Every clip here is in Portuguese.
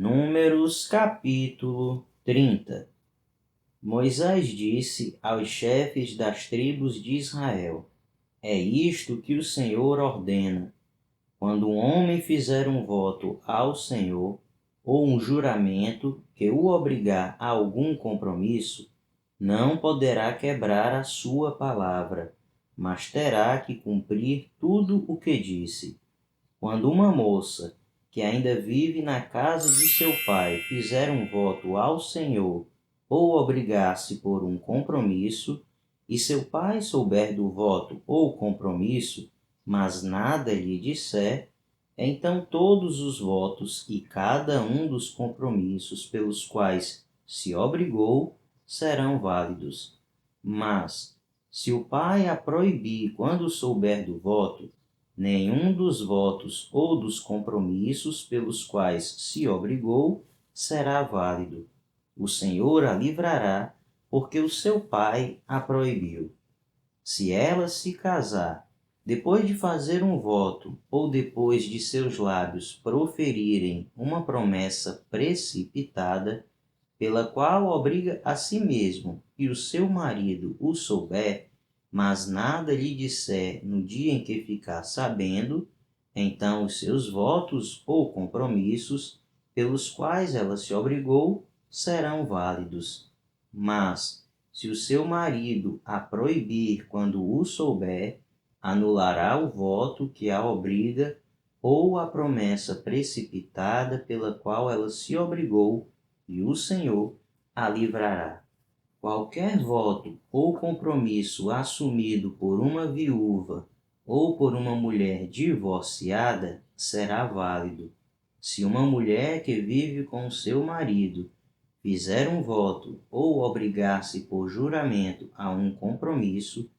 Números capítulo 30. Moisés disse aos chefes das tribos de Israel: É isto que o Senhor ordena: quando um homem fizer um voto ao Senhor, ou um juramento que o obrigar a algum compromisso, não poderá quebrar a sua palavra, mas terá que cumprir tudo o que disse. Quando uma moça que ainda vive na casa de seu pai fizer um voto ao Senhor ou obrigar-se por um compromisso, e seu pai souber do voto ou compromisso, mas nada lhe disser, então todos os votos e cada um dos compromissos pelos quais se obrigou serão válidos. Mas, se o pai a proibir quando souber do voto, nenhum dos votos ou dos compromissos pelos quais se obrigou será válido. O Senhor a livrará, porque o seu pai a proibiu. Se ela se casar, depois de fazer um voto ou depois de seus lábios proferirem uma promessa precipitada, pela qual obriga a si mesmo e o seu marido o souber, mas nada lhe disser no dia em que ficar sabendo, então os seus votos ou compromissos, pelos quais ela se obrigou, serão válidos. Mas, se o seu marido a proibir quando o souber, anulará o voto que a obriga ou a promessa precipitada pela qual ela se obrigou, e o Senhor a livrará. Qualquer voto ou compromisso assumido por uma viúva ou por uma mulher divorciada será válido. Se uma mulher que vive com seu marido fizer um voto ou obrigar-se por juramento a um compromisso,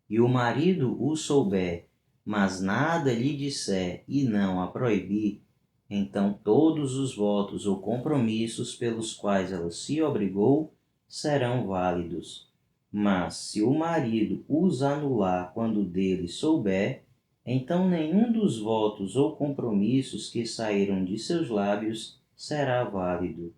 e o marido o souber, mas nada lhe disser e não a proibir, então todos os votos ou compromissos pelos quais ela se obrigou serão válidos. Mas se o marido os anular quando dele souber, então nenhum dos votos ou compromissos que saíram de seus lábios será válido.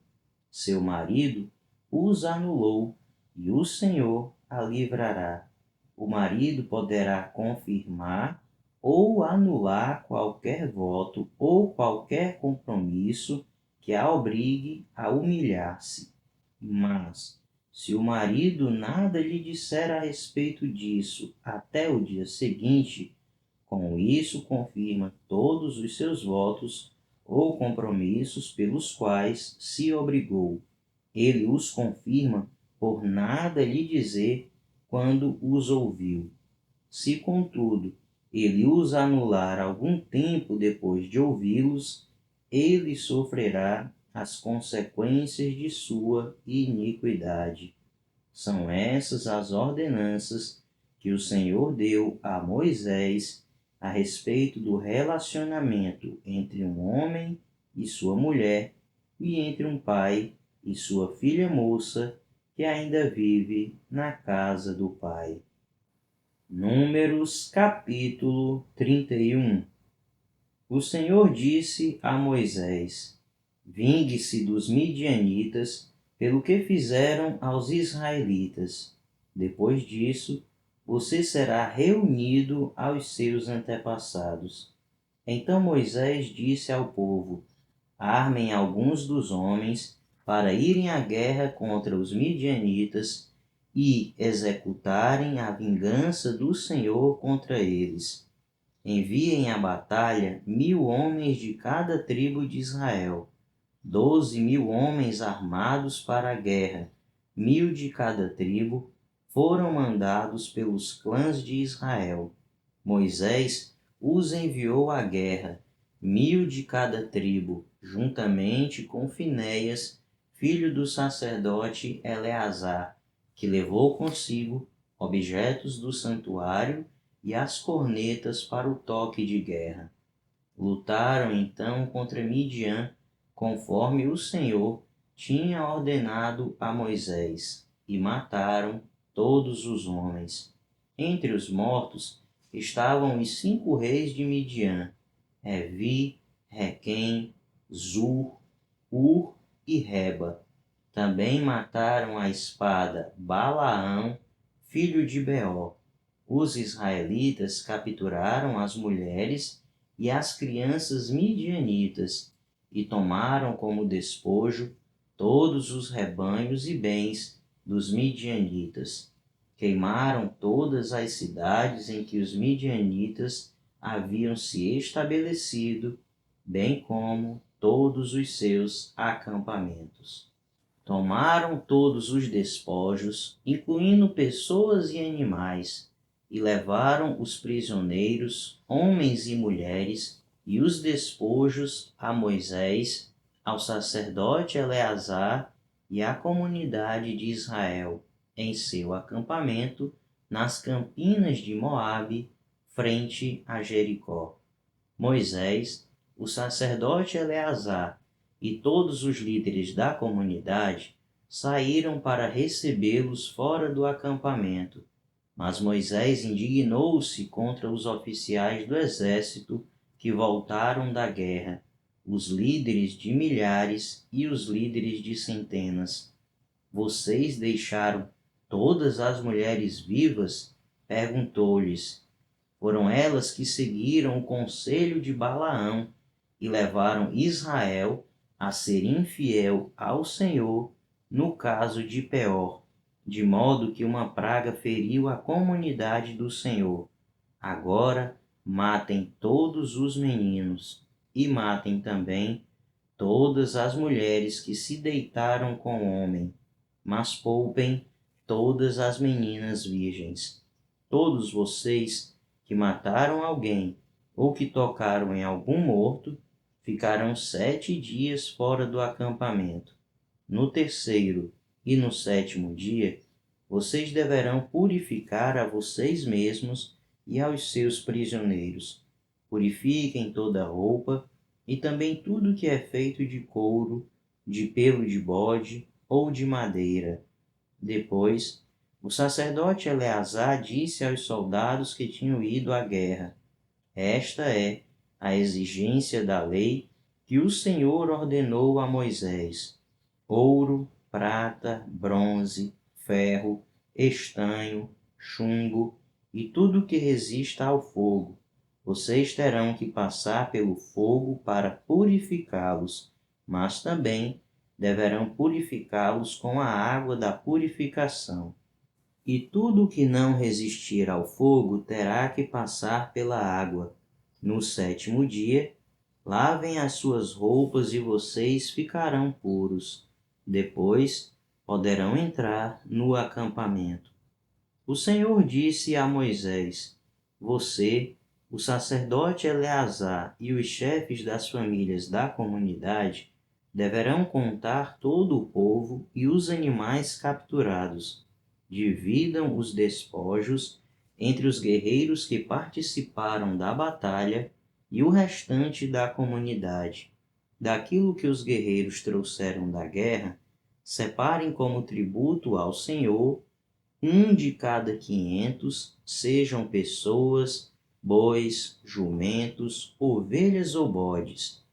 Seu marido os anulou, e o Senhor a livrará. O marido poderá confirmar ou anular qualquer voto ou qualquer compromisso que a obrigue a humilhar-se. Mas, se o marido nada lhe disser a respeito disso até o dia seguinte, com isso confirma todos os seus votos ou compromissos pelos quais se obrigou. Ele os confirma por nada lhe dizer quando os ouviu. Se, contudo, ele os anular algum tempo depois de ouvi-los, ele sofrerá as consequências de sua iniquidade. São essas as ordenanças que o Senhor deu a Moisés a respeito do relacionamento entre um homem e sua mulher e entre um pai e sua filha moça que ainda vive na casa do pai. Números capítulo 31. O Senhor disse a Moisés: Vingue-se dos midianitas pelo que fizeram aos israelitas. Depois disso, você será reunido aos seus antepassados. Então Moisés disse ao povo: Armem alguns dos homens para irem à guerra contra os midianitas e executarem a vingança do Senhor contra eles. Enviem à batalha 1.000 homens de cada tribo de Israel, 12.000 homens armados para a guerra, 1.000 de cada tribo, foram mandados pelos clãs de Israel. Moisés os enviou à guerra, 1.000 de cada tribo, juntamente com Finéias, filho do sacerdote Eleazar, que levou consigo objetos do santuário e as cornetas para o toque de guerra. Lutaram então contra Midian, conforme o Senhor tinha ordenado a Moisés, e mataram todos os homens. Entre os mortos estavam os 5 reis de Midian: Evi, Requem, Zur, Ur e Reba. Também mataram à espada Balaão, filho de Beor. Os israelitas capturaram as mulheres e as crianças midianitas e tomaram como despojo todos os rebanhos e bens dos midianitas. Queimaram todas as cidades em que os midianitas haviam se estabelecido, bem como todos os seus acampamentos. Tomaram todos os despojos, incluindo pessoas e animais, e levaram os prisioneiros, homens e mulheres, e os despojos a Moisés, ao sacerdote Eleazar e à comunidade de Israel, em seu acampamento, nas campinas de Moabe, frente a Jericó. Moisés, o sacerdote Eleazar e todos os líderes da comunidade saíram para recebê-los fora do acampamento. Mas Moisés indignou-se contra os oficiais do exército que voltaram da guerra, os líderes de milhares e os líderes de centenas. Vocês deixaram todas as mulheres vivas? Perguntou-lhes. Foram elas que seguiram o conselho de Balaão e levaram Israel a ser infiel ao Senhor no caso de Peor, de modo que uma praga feriu a comunidade do Senhor. Agora matem todos os meninos e matem também todas as mulheres que se deitaram com o homem, mas poupem todas as meninas virgens. Todos vocês que mataram alguém ou que tocaram em algum morto ficarão 7 dias fora do acampamento. No terceiro e no sétimo dia, vocês deverão purificar a vocês mesmos e aos seus prisioneiros. Purifiquem toda roupa e também tudo que é feito de couro, de pelo de bode ou de madeira. Depois, o sacerdote Eleazar disse aos soldados que tinham ido à guerra: Esta é a exigência da lei que o Senhor ordenou a Moisés: ouro, prata, bronze, ferro, estanho, chumbo e tudo que resista ao fogo. Vocês terão que passar pelo fogo para purificá-los, mas também deverão purificá-los com a água da purificação. E tudo o que não resistir ao fogo terá que passar pela água. No sétimo dia, lavem as suas roupas e vocês ficarão puros. Depois, poderão entrar no acampamento. O Senhor disse a Moisés: Você, o sacerdote Eleazar e os chefes das famílias da comunidade deverão contar todo o povo e os animais capturados. Dividam os despojos entre os guerreiros que participaram da batalha e o restante da comunidade. Daquilo que os guerreiros trouxeram da guerra, separem como tributo ao Senhor de cada 500, sejam pessoas, bois, jumentos, ovelhas ou bodes.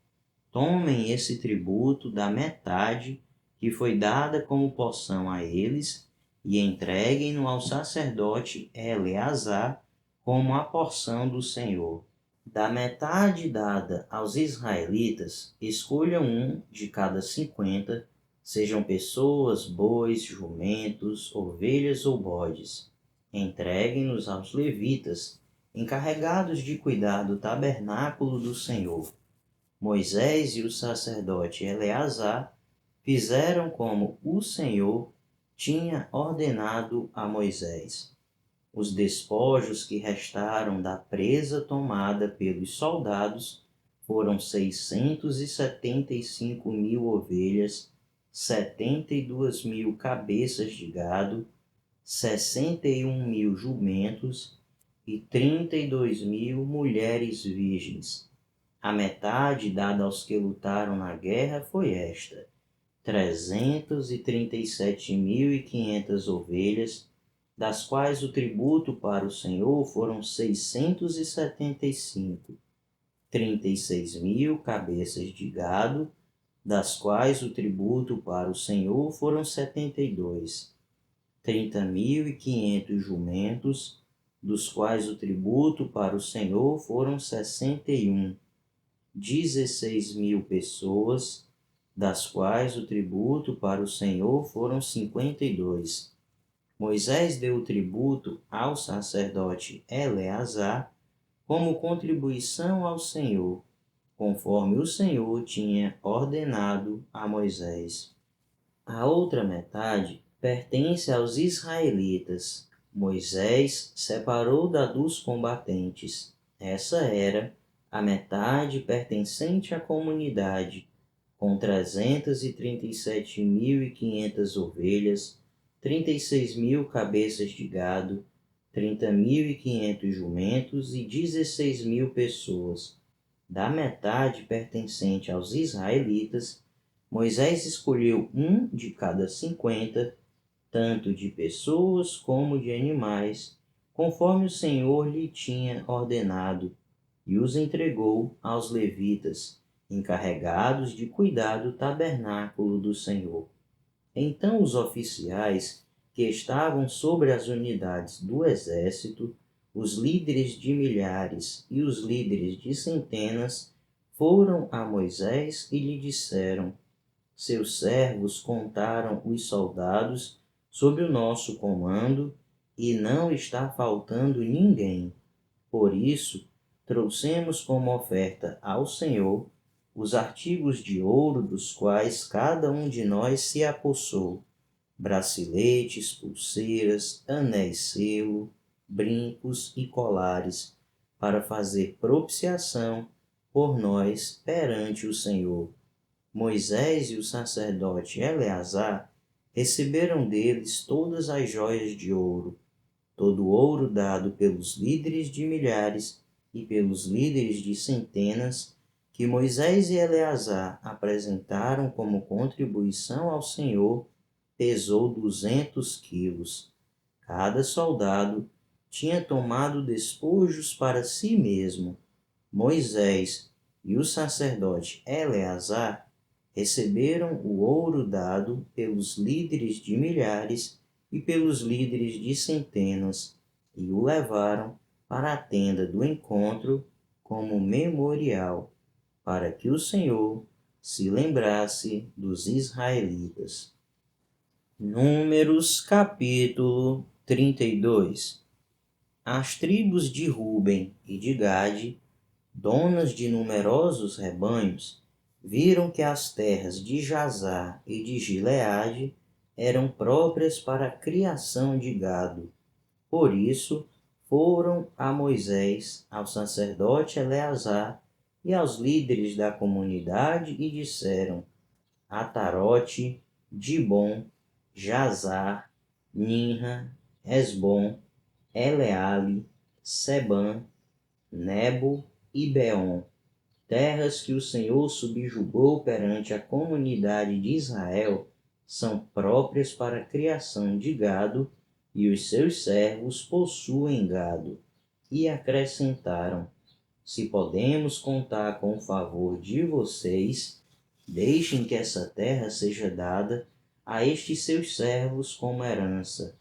Tomem esse tributo da metade que foi dada como porção a eles e entreguem-no ao sacerdote Eleazar como a porção do Senhor. Da metade dada aos israelitas, escolham de cada 50, sejam pessoas, bois, jumentos, ovelhas ou bodes. Entreguem-nos aos levitas, encarregados de cuidar do tabernáculo do Senhor. Moisés e o sacerdote Eleazar fizeram como o Senhor tinha ordenado a Moisés. Os despojos que restaram da presa tomada pelos soldados foram 675.000 ovelhas, 72.000 cabeças de gado, 61.000 jumentos e 32.000 mulheres virgens. A metade dada aos que lutaram na guerra foi esta: 337.500 ovelhas, das quais o tributo para o Senhor foram 675, 36.000 cabeças de gado, das quais o tributo para o Senhor foram 72, 30.500 jumentos, dos quais o tributo para o Senhor foram 61, 16.000 pessoas, das quais o tributo para o Senhor foram 52. Moisés deu o tributo ao sacerdote Eleazar como contribuição ao Senhor, conforme o Senhor tinha ordenado a Moisés. A outra metade pertence aos israelitas. Moisés separou da dos combatentes. Essa era a metade pertencente à comunidade, com 337.500 ovelhas, 36.000 cabeças de gado, 30.500 jumentos e 16.000 pessoas. Da metade pertencente aos israelitas, Moisés escolheu um de cada 50, tanto de pessoas como de animais, conforme o Senhor lhe tinha ordenado, e os entregou aos levitas, encarregados de cuidar do tabernáculo do Senhor. Então os oficiais que estavam sobre as unidades do exército, os líderes de milhares e os líderes de centenas, foram a Moisés e lhe disseram: seus servos contaram os soldados sob o nosso comando, e não está faltando ninguém. Por isso, trouxemos como oferta ao Senhor os artigos de ouro dos quais cada um de nós se apossou: braceletes, pulseiras, anéis selo, brincos e colares, para fazer propiciação por nós perante o Senhor. Moisés e o sacerdote Eleazar receberam deles todas as joias de ouro, todo o ouro dado pelos líderes de milhares e pelos líderes de centenas, que Moisés e Eleazar apresentaram como contribuição ao Senhor, pesou 200 quilos. Cada soldado tinha tomado despojos para si mesmo. Moisés e o sacerdote Eleazar receberam o ouro dado pelos líderes de milhares e pelos líderes de centenas, e o levaram para a tenda do encontro como memorial, para que o Senhor se lembrasse dos israelitas. Números capítulo 32. As tribos de Ruben e de Gade, donas de numerosos rebanhos, viram que as terras de Jazar e de Gileade eram próprias para a criação de gado. Por isso, foram a Moisés, ao sacerdote Eleazar e aos líderes da comunidade e disseram: Atarote, Dibom, Jazar, Ninra, Esbom, Eleale, Sebam, Nebo e Beom, terras que o Senhor subjugou perante a comunidade de Israel, são próprias para a criação de gado, e os seus servos possuem gado. E acrescentaram: se podemos contar com o favor de vocês, deixem que essa terra seja dada a estes seus servos como herança.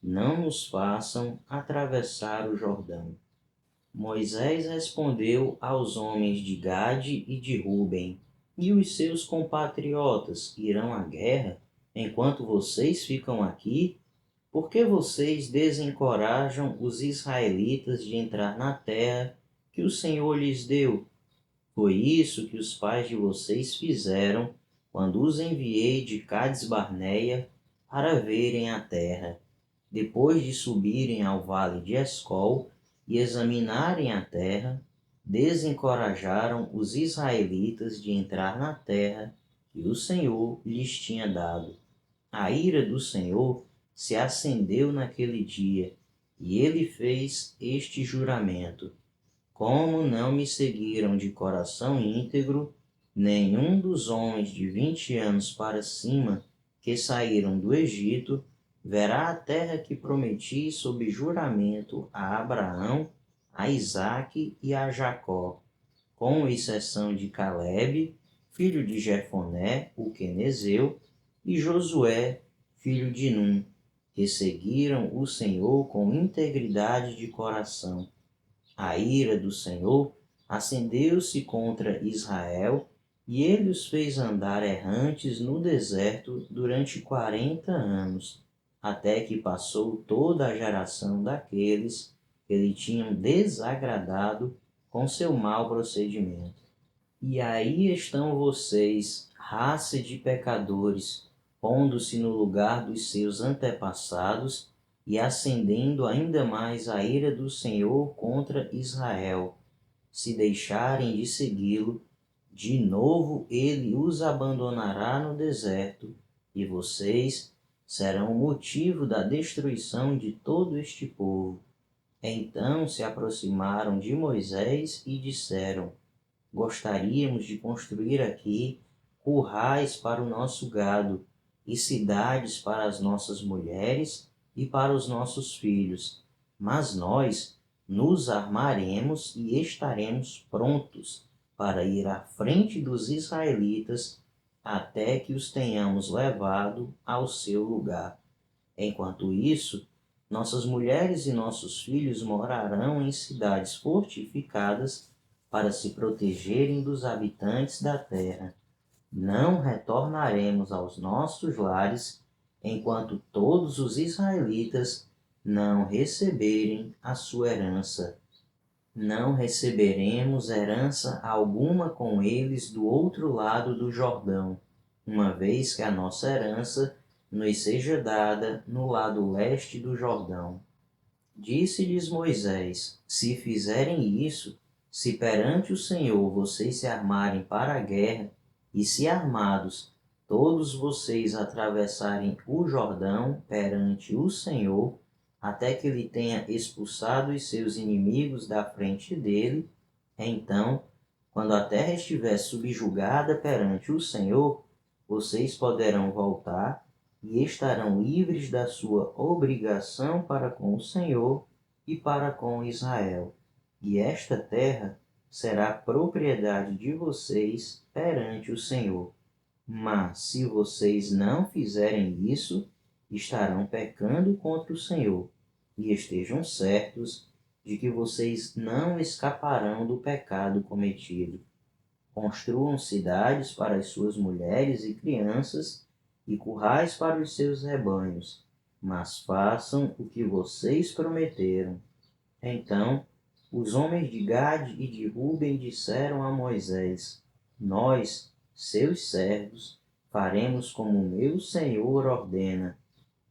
Não nos façam atravessar o Jordão. Moisés respondeu aos homens de Gade e de Ruben: e os seus compatriotas irão à guerra enquanto vocês ficam aqui? Por que vocês desencorajam os israelitas de entrar na terra que o Senhor lhes deu? Foi isso que os pais de vocês fizeram quando os enviei de Cades-Barneia para verem a terra. Depois de subirem ao vale de Escol e examinarem a terra, desencorajaram os israelitas de entrar na terra que o Senhor lhes tinha dado. A ira do Senhor se acendeu naquele dia, e ele fez este juramento: como não me seguiram de coração íntegro, nenhum dos homens de 20 anos para cima que saíram do Egito verá a terra que prometi sob juramento a Abraão, a Isaque e a Jacó, com exceção de Calebe, filho de Jefoné, o quenezeu, e Josué, filho de Num, que seguiram o Senhor com integridade de coração. A ira do Senhor acendeu-se contra Israel, e ele os fez andar errantes no deserto durante 40 anos, até que passou toda a geração daqueles que lhe tinham desagradado com seu mau procedimento. E aí estão vocês, raça de pecadores, pondo-se no lugar dos seus antepassados e acendendo ainda mais a ira do Senhor contra Israel. Se deixarem de segui-lo, de novo ele os abandonará no deserto, e vocês serão o motivo da destruição de todo este povo. Então se aproximaram de Moisés e disseram: Gostaríamos de construir aqui currais para o nosso gado e cidades para as nossas mulheres e para os nossos filhos, mas nós nos armaremos e estaremos prontos para ir à frente dos israelitas até que os tenhamos levado ao seu lugar. Enquanto isso, nossas mulheres e nossos filhos morarão em cidades fortificadas para se protegerem dos habitantes da terra. Não retornaremos aos nossos lares enquanto todos os israelitas não receberem a sua herança. Não receberemos herança alguma com eles do outro lado do Jordão, uma vez que a nossa herança nos seja dada no lado leste do Jordão. Disse-lhes Moisés: Se fizerem isso, se perante o Senhor vocês se armarem para a guerra, e se armados todos vocês atravessarem o Jordão perante o Senhor, até que ele tenha expulsado os seus inimigos da frente dele, então, quando a terra estiver subjugada perante o Senhor, vocês poderão voltar e estarão livres da sua obrigação para com o Senhor e para com Israel. E esta terra será propriedade de vocês perante o Senhor. Mas se vocês não fizerem isso, estarão pecando contra o Senhor, e estejam certos de que vocês não escaparão do pecado cometido. Construam cidades para as suas mulheres e crianças e currais para os seus rebanhos, mas façam o que vocês prometeram. Então, os homens de Gade e de Ruben disseram a Moisés: Nós, seus servos, faremos como o meu Senhor ordena.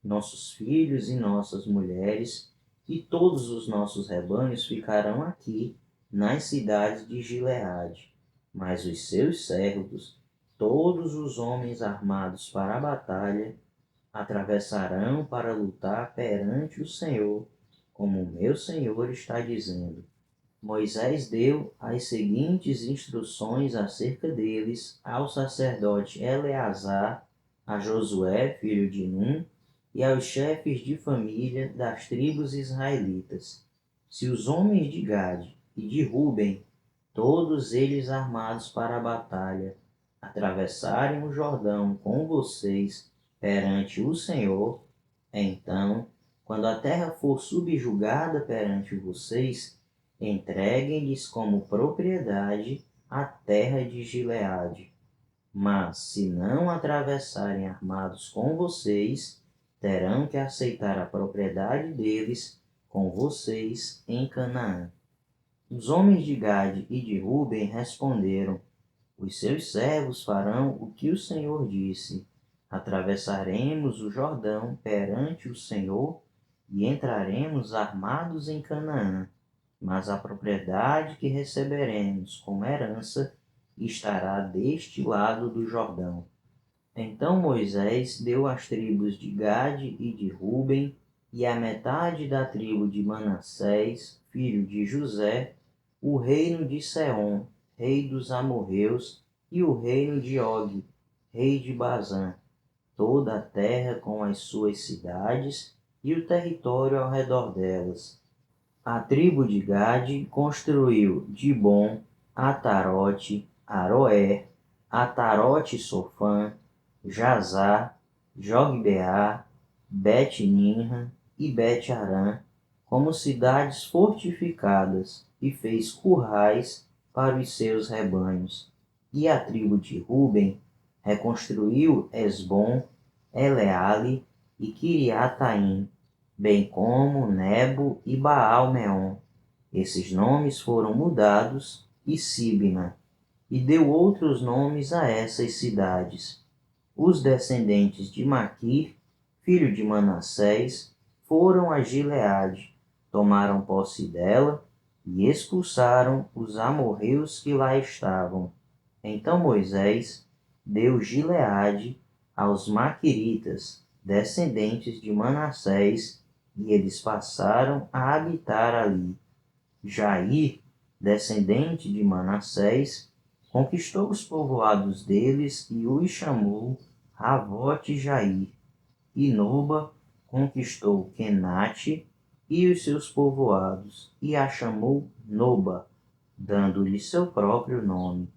Nossos filhos e nossas mulheres e todos os nossos rebanhos ficarão aqui nas cidades de Gileade. Mas os seus servos, todos os homens armados para a batalha, atravessarão para lutar perante o Senhor, como o meu Senhor está dizendo. Moisés deu as seguintes instruções acerca deles ao sacerdote Eleazar, a Josué, filho de Num, e aos chefes de família das tribos israelitas. Se os homens de Gade e de Ruben, todos eles armados para a batalha, atravessarem o Jordão com vocês perante o Senhor, então, quando a terra for subjugada perante vocês, entreguem-lhes como propriedade a terra de Gileade. Mas, se não atravessarem armados com vocês, terão que aceitar a propriedade deles com vocês em Canaã. Os homens de Gade e de Ruben responderam: Os seus servos farão o que o Senhor disse. Atravessaremos o Jordão perante o Senhor e entraremos armados em Canaã. Mas a propriedade que receberemos como herança estará deste lado do Jordão. Então Moisés deu às tribos de Gade e de Ruben e à metade da tribo de Manassés, filho de José, o reino de Seom, rei dos amorreus, e o reino de Og, rei de Bazã, toda a terra com as suas cidades e o território ao redor delas. A tribo de Gade construiu Dibom, Atarote, Aroer, Atarote Sofã, Jazar, Jogbeá, Bet-Nimra e Bet-Arã, como cidades fortificadas, e fez currais para os seus rebanhos. E a tribo de Ruben reconstruiu Hesbom, Eleale e Quiriataim, bem como Nebo e Baal-meon. Esses nomes foram mudados, e Sibma, e deu outros nomes a essas cidades. Os descendentes de Maquir, filho de Manassés, foram a Gileade, tomaram posse dela e expulsaram os amorreus que lá estavam. Então Moisés deu Gileade aos maquiritas, descendentes de Manassés, e eles passaram a habitar ali. Jair, descendente de Manassés, conquistou os povoados deles e os chamou Ravote-Jair. E Noba conquistou Quenate e os seus povoados, e a chamou Noba, dando-lhe seu próprio nome.